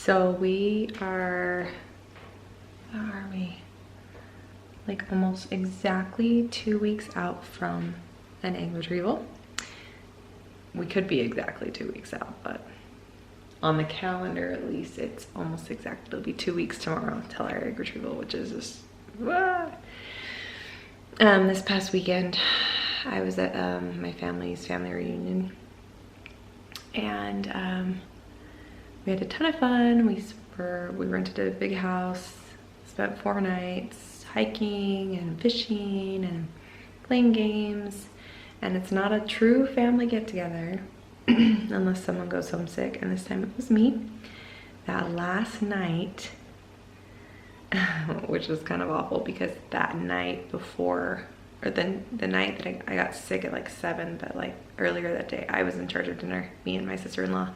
So we are, how are we? Like almost exactly 2 weeks out from an egg retrieval. We could be exactly 2 weeks out, but on the calendar at least it's almost exact. It'll be 2 weeks tomorrow till our egg retrieval, which is just, this past weekend I was at my family's family reunion, and we had a ton of fun. We rented a big house, spent 4 nights hiking and fishing and playing games. And it's not a true family get-together unless someone goes homesick, and this time it was me. That last night, which was kind of awful because that night before, or the night that I got sick at like 7, but like earlier that day, I was in charge of dinner, me and my sister-in-law.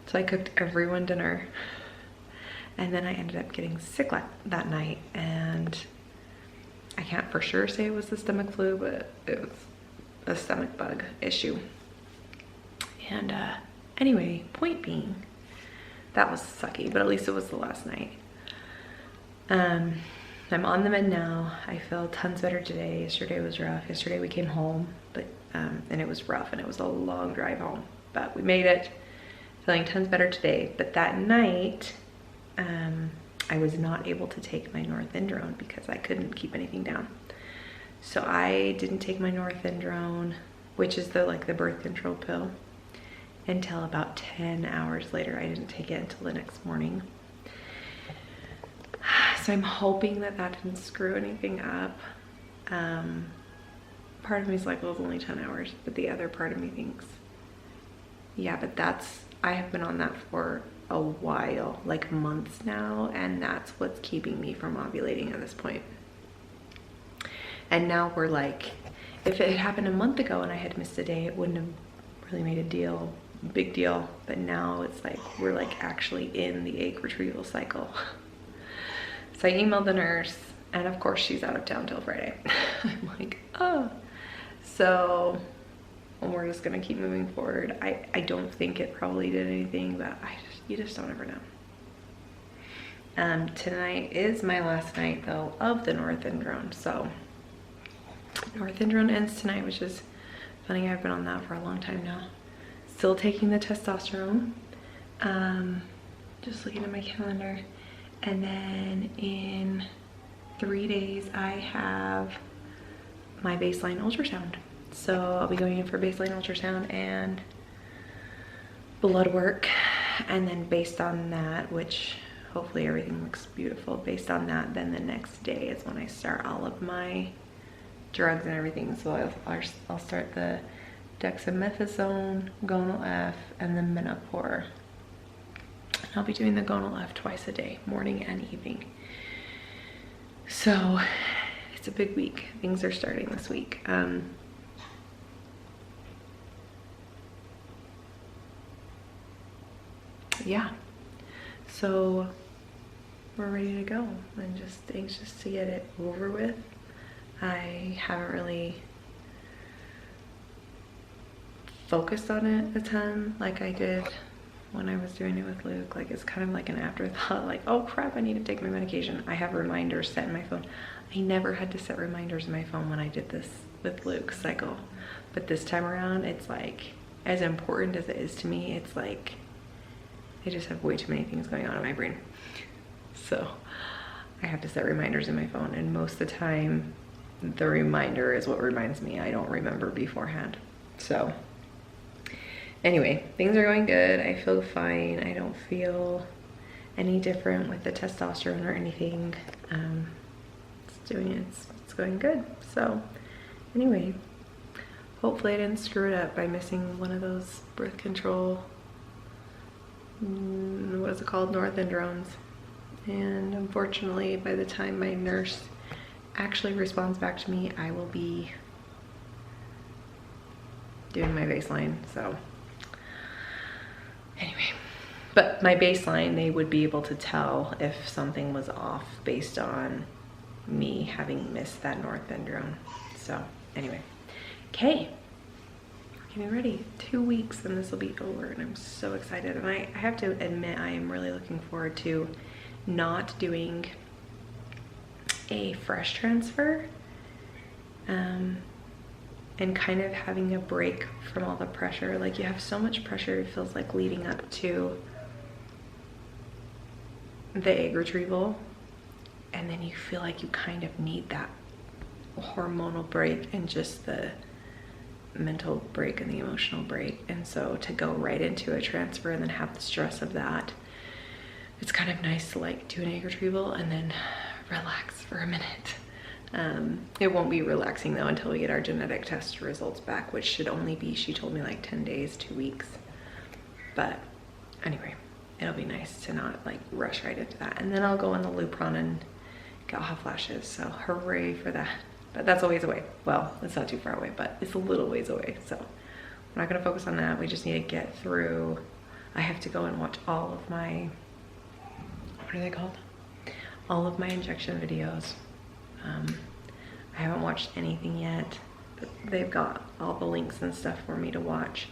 So I cooked everyone dinner, and then I ended up getting sick that night, and I can't for sure say it was the stomach flu, but it was a stomach bug issue. And anyway, point being, that was sucky, but at least it was the last night. I'm on the mend now. I feel tons better today. Yesterday was rough. Yesterday we came home, but and it was rough, and it was a long drive home, but we made it. Feeling tons better today. But that night, I was not able to take my norethindrone because I couldn't keep anything down. So I didn't take my norethindrone, which is the birth control pill, until about 10 hours later. I didn't take it until the next morning. So I'm hoping that didn't screw anything up. Part of me is like, well, it's only 10 hours, but the other part of me thinks, yeah, but I have been on that for a while, like months now, and that's what's keeping me from ovulating at this point. And now we're like, if it had happened a month ago and I had missed a day, it wouldn't have really made a big deal. But now it's like, we're like actually in the egg retrieval cycle. So I emailed the nurse, and of course she's out of town till Friday. I'm like, oh. So we're just gonna keep moving forward. I don't think it probably did anything, but you just don't ever know. Tonight is my last night though of the norethindrone. So norethindrone ends tonight, which is funny. I've been on that for a long time now. Still taking the testosterone. Just looking at my calendar. And then in 3 days I have my baseline ultrasound. So I'll be going in for baseline ultrasound and blood work, and then based on that, which hopefully everything looks beautiful, based on that, then the next day is when I start all of my drugs and everything. So I'll start the dexamethasone, gonal F, and the Menopur. And I'll be doing the gonal F twice a day, morning and evening. So it's a big week. Things are starting this week. Yeah, so we're ready to go. I'm just anxious to get it over with. I haven't really focused on it a ton like I did when I was doing it with Luke. Like, it's kind of like an afterthought, like, oh crap, I need to take my medication. I have reminders set in my phone. I never had to set reminders in my phone when I did this with Luke's cycle, but this time around, it's like, as important as it is to me, it's like I just have way too many things going on in my brain. So I have to set reminders in my phone, and most of the time the reminder is what reminds me. I don't remember beforehand. So anyway, things are going good. I feel fine. I don't feel any different with the testosterone or anything. It's going good. So anyway, hopefully I didn't screw it up by missing one of those birth control, what is it called, norethindrones. And unfortunately, by the time my nurse actually responds back to me, I will be doing my baseline. So anyway, but my baseline, they would be able to tell if something was off based on me having missed that norethindrone. So anyway, okay, getting ready. 2 weeks and this will be over, and I'm so excited. And I have to admit, I am really looking forward to not doing a fresh transfer, and kind of having a break from all the pressure. Like, you have so much pressure, it feels like, leading up to the egg retrieval, and then you feel like you kind of need that hormonal break and just the mental break and the emotional break. And so to go right into a transfer and then have the stress of that, it's kind of nice to like do an egg retrieval and then relax for a minute. It won't be relaxing though until we get our genetic test results back, which should only be, she told me, like 10 days, 2 weeks. But anyway, it'll be nice to not like rush right into that. And then I'll go on the Lupron and get hot flashes, so hooray for that. But that's a ways away. Well, it's not too far away, but it's a little ways away, so we're not gonna focus on that. We just need to get through. I have to go and watch all of my, what are they called? All of my injection videos. I haven't watched anything yet, but they've got all the links and stuff for me to watch.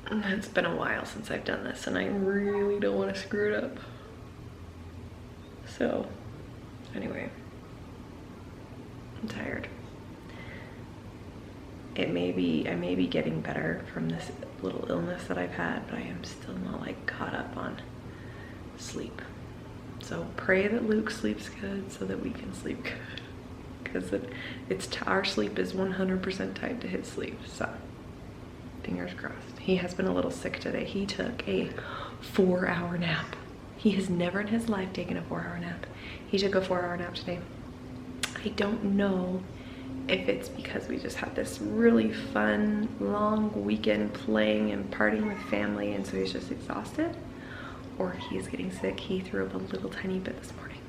And it's been a while since I've done this, and I really don't want to screw it up. So anyway, I'm tired. I may be getting better from this little illness that I've had, but I am still not like caught up on sleep. So pray that Luke sleeps good so that we can sleep good, because our sleep is 100% tied to his sleep. So fingers crossed. He has been a little sick today. He took a 4-hour nap. He has never in his life taken a 4-hour nap. He took a 4-hour nap today. I don't know if it's because we just had this really fun long weekend playing and partying with family, and so he's just exhausted, or he's getting sick. He threw up a little tiny bit this morning,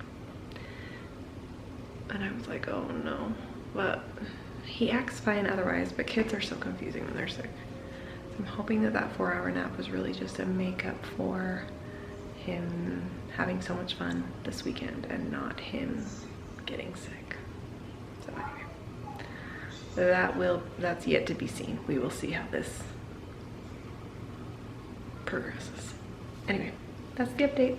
and I was like, oh no. But he acts fine otherwise, but kids are so confusing when they're sick. So I'm hoping that that 4-hour nap was really just a makeup for him having so much fun this weekend and not him getting sick. So anyway, that's yet to be seen. We will see how this progresses. Anyway, that's the update.